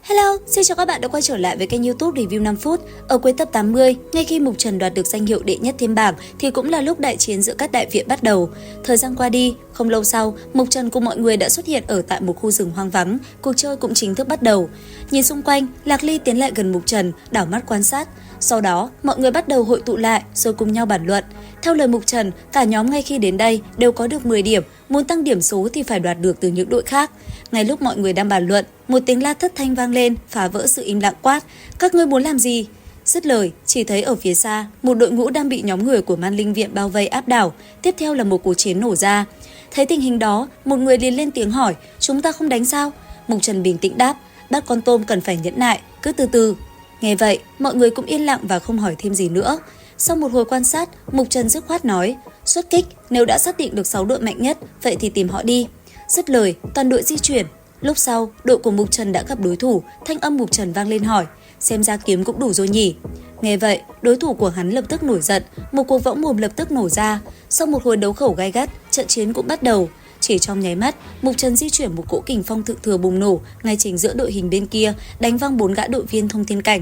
Hello, xin chào các bạn đã quay trở lại với kênh YouTube Review 5 phút. Ở cuối tập 80, ngay khi Mục Trần đoạt được danh hiệu đệ nhất thiên bảng thì cũng là lúc đại chiến giữa các đại viện bắt đầu. Thời gian qua đi, không lâu sau, Mục Trần cùng mọi người đã xuất hiện ở tại một khu rừng hoang vắng, cuộc chơi cũng chính thức bắt đầu. Nhìn xung quanh, Lạc Ly tiến lại gần Mục Trần, đảo mắt quan sát. Sau đó, mọi người bắt đầu hội tụ lại rồi cùng nhau bàn luận. Theo lời Mục Trần, cả nhóm ngay khi đến đây đều có được 10 điểm, muốn tăng điểm số thì phải đoạt được từ những đội khác. Ngay lúc mọi người đang bàn luận, một tiếng la thất thanh vang lên, phá vỡ sự im lặng quát: "Các ngươi muốn làm gì?" Dứt lời, chỉ thấy ở phía xa, một đội ngũ đang bị nhóm người của Man Linh Viện bao vây áp đảo, tiếp theo là một cuộc chiến nổ ra. Thấy tình hình đó, một người liền lên tiếng hỏi: "Chúng ta không đánh sao?" Mục Trần bình tĩnh đáp: "Bắt con tôm cần phải nhẫn nại, cứ từ từ." Nghe vậy, mọi người cũng yên lặng và không hỏi thêm gì nữa. Sau một hồi quan sát, Mục Trần dứt khoát nói: "Xuất kích, nếu đã xác định được 6 đội mạnh nhất, vậy thì tìm họ đi." Dứt lời, toàn đội di chuyển. Lúc sau, đội của Mục Trần đã gặp đối thủ, thanh âm Mục Trần vang lên hỏi: "Xem ra kiếm cũng đủ rồi nhỉ?" Nghe vậy, đối thủ của hắn lập tức nổi giận, một cuộc võ mồm lập tức nổ ra. Sau một hồi đấu khẩu gay gắt, trận chiến cũng bắt đầu. Chỉ trong nháy mắt, Mục Trần di chuyển một cỗ kình phong thượng thừa bùng nổ ngay chính giữa đội hình bên kia, đánh văng 4 gã đội viên thông thiên cảnh.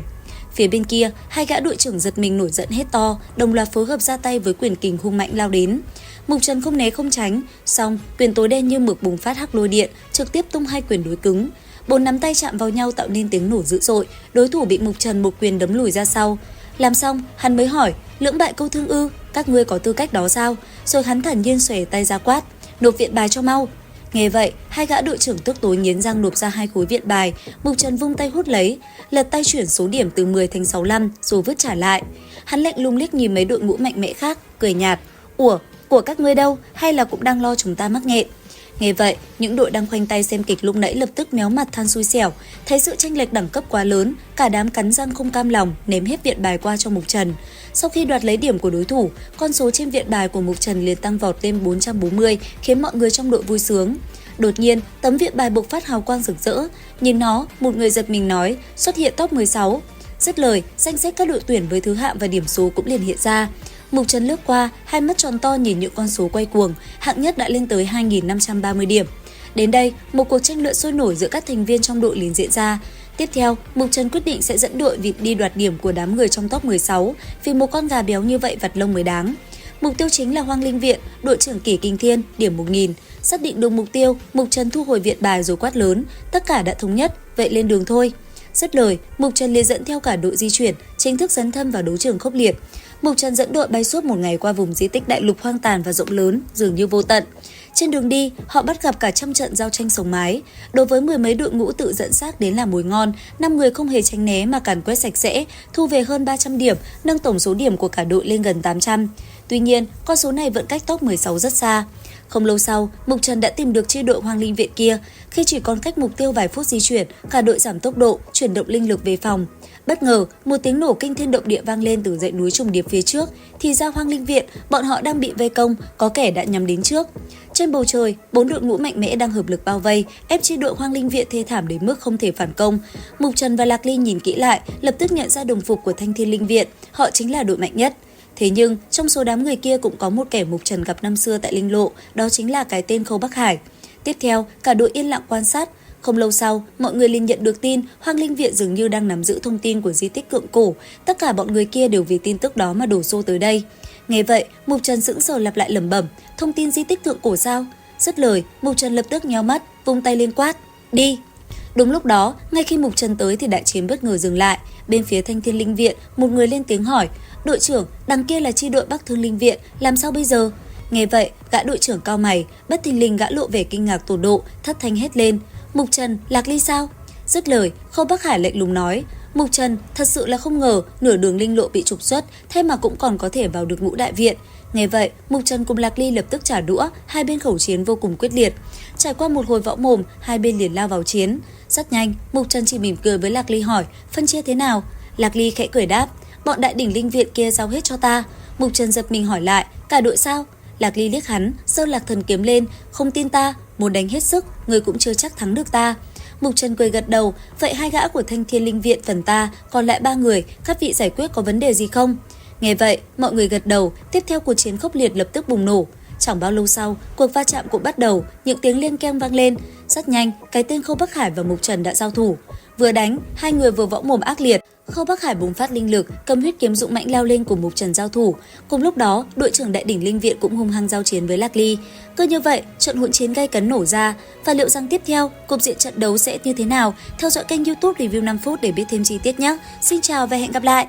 Phía bên kia, hai gã đội trưởng giật mình nổi giận hét to, đồng loạt phối hợp ra tay với quyền kình hung mạnh lao đến. Mục Trần không né không tránh, xong quyền tối đen như mực bùng phát hắc lôi điện, trực tiếp tung hai quyền đối cứng. 4 nắm tay chạm vào nhau tạo nên tiếng nổ dữ dội, đối thủ bị Mục Trần một quyền đấm lùi ra sau. Làm xong, hắn mới hỏi: "Lưỡng bại câu thương ư? Các ngươi có tư cách đó sao?" Rồi hắn thản nhiên xòe tay ra quát: "Nộp viện bài cho mau." Nghe vậy, hai gã đội trưởng tức tối nghiến răng nộp ra 2 khối viện bài. Mục Trần vung tay hút lấy, lật tay chuyển số điểm từ 10 thành 65 rồi vứt trả lại. Hắn lạnh lùng liếc nhìn mấy đội ngũ mạnh mẽ khác, cười nhạt: "Ủa, của các ngươi đâu, hay là cũng đang lo chúng ta mắc nghẹn?" Nghe vậy, những đội đang khoanh tay xem kịch lúc nãy lập tức méo mặt than xui xẻo. Thấy sự chênh lệch đẳng cấp quá lớn, cả đám cắn răng không cam lòng ném hết viện bài qua cho Mục Trần. Sau khi đoạt lấy điểm của đối thủ, con số trên viện bài của Mục Trần liền tăng vọt lên 440, khiến mọi người trong đội vui sướng. Đột nhiên, tấm viện bài bộc phát hào quang rực rỡ. Nhìn nó, một người giật mình nói: "Xuất hiện top 16." Dứt lời, danh sách các đội tuyển với thứ hạng và điểm số cũng liền hiện ra. Mục Trần lướt qua, hai mắt tròn to nhìn những con số quay cuồng, hạng nhất đã lên tới 2.530 điểm. Đến đây, một cuộc tranh luận sôi nổi giữa các thành viên trong đội liền diễn ra. Tiếp theo, Mục Trần quyết định sẽ dẫn đội vịt đi đoạt điểm của đám người trong top 16, vì một con gà béo như vậy vặt lông mới đáng. Mục tiêu chính là Hoang Linh Viện, đội trưởng Kỷ Kinh Thiên, điểm 1000. Xác định được mục tiêu, Mục Trần thu hồi viện bài rồi quát lớn: "Tất cả đã thống nhất, vậy lên đường thôi." Dứt lời, Mục Trần liền dẫn theo cả đội di chuyển, chính thức dấn thân vào đấu trường khốc liệt. Mục Trần dẫn đội bay suốt một ngày qua vùng di tích đại lục hoang tàn và rộng lớn, dường như vô tận. Trên đường đi, họ bắt gặp cả trăm trận giao tranh sống mái. Đối với 10 mấy đội ngũ tự dẫn xác đến làm mồi ngon, 5 người không hề tránh né mà càn quét sạch sẽ, thu về hơn 300 điểm, nâng tổng số điểm của cả đội lên gần 800. Tuy nhiên, con số này vẫn cách top 16 rất xa. Không lâu sau, Mục Trần đã tìm được chi đội Hoang Linh Viện kia. Khi chỉ còn cách mục tiêu vài phút di chuyển, cả đội giảm tốc độ, chuyển động linh lực về phòng. Bất ngờ, một tiếng nổ kinh thiên động địa vang lên từ dãy núi trùng điệp phía trước. Thì ra Hoang Linh Viện, bọn họ đang bị vây công, có kẻ đã nhắm đến trước. Trên bầu trời, 4 đội ngũ mạnh mẽ đang hợp lực bao vây, ép chi đội Hoang Linh Viện thê thảm đến mức không thể phản công. Mục Trần và Lạc Ly nhìn kỹ lại, lập tức nhận ra đồng phục của Thanh Thiên Linh Viện, họ chính là đội mạnh nhất. Thế nhưng, trong số đám người kia cũng có một kẻ Mục Trần gặp năm xưa tại Linh Lộ, đó chính là cái tên Khâu Bắc Hải. Tiếp theo, cả đội yên lặng quan sát. Không lâu sau, mọi người liền nhận được tin Hoang Linh Viện dường như đang nắm giữ thông tin của di tích Cượng Cổ. Tất cả bọn người kia đều vì tin tức đó mà đổ xô tới đây. Nghe vậy, Mục Trần sững sờ lặp lại lẩm bẩm: "Thông tin di tích Thượng Cổ sao?" Dứt lời, Mục Trần lập tức nhíu mắt, vung tay lên quát: "Đi!" Đúng lúc đó, ngay khi Mục Trần tới thì đại chiến bất ngờ dừng lại. Bên phía Thanh Thiên Linh Viện, một người lên tiếng hỏi: "Đội trưởng, đằng kia là chi đội Bắc Thương Linh Viện, làm sao bây giờ?" Nghe vậy, gã đội trưởng cau mày, bất thình lình gã lộ vẻ kinh ngạc tột độ, thất thanh hét lên: "Mục Trần, Lạc Ly sao?" Dứt lời, Khâu Bắc Hải lạnh lùng nói: "Mục Trần, thật sự là không ngờ nửa đường linh lộ bị trục xuất, thế mà cũng còn có thể vào được ngũ đại viện." Nghe vậy, Mục Trần cùng Lạc Ly lập tức trả đũa, hai bên khẩu chiến vô cùng quyết liệt. Trải qua một hồi võ mồm, hai bên liền lao vào chiến. Rất nhanh, Mục Trần chỉ mỉm cười với Lạc Ly hỏi: "Phân chia thế nào?" Lạc Ly khẽ cười đáp: "Bọn đại đỉnh linh viện kia giao hết cho ta." Mục Trần giật mình hỏi lại: "Cả đội sao?" Lạc Ly liếc hắn, giơ Lạc Thần kiếm lên: "Không tin ta, muốn đánh hết sức, người cũng chưa chắc thắng được ta." Mục Trần cười gật đầu: "Vậy hai gã của Thanh Thiên Linh Viện phần ta, còn lại 3 người, các vị giải quyết có vấn đề gì không?" Nghe vậy, mọi người gật đầu, tiếp theo cuộc chiến khốc liệt lập tức bùng nổ. Chẳng bao lâu sau, cuộc va chạm cũng bắt đầu, những tiếng len keng vang lên. Rất nhanh, cái tên Khâu Bắc Hải và Mục Trần đã giao thủ. Vừa đánh, hai người vừa võ mồm ác liệt. Khâu Bắc Hải bùng phát linh lực, cầm huyết kiếm dũng mãnh lao lên cùng Mục Trần giao thủ. Cùng lúc đó, đội trưởng Đại đỉnh Linh viện cũng hung hăng giao chiến với Lạc Ly. Cứ như vậy, trận hỗn chiến gay cấn nổ ra. Và liệu rằng tiếp theo, cục diện trận đấu sẽ như thế nào? Theo dõi kênh YouTube Review 5 phút để biết thêm chi tiết nhé. Xin chào và hẹn gặp lại!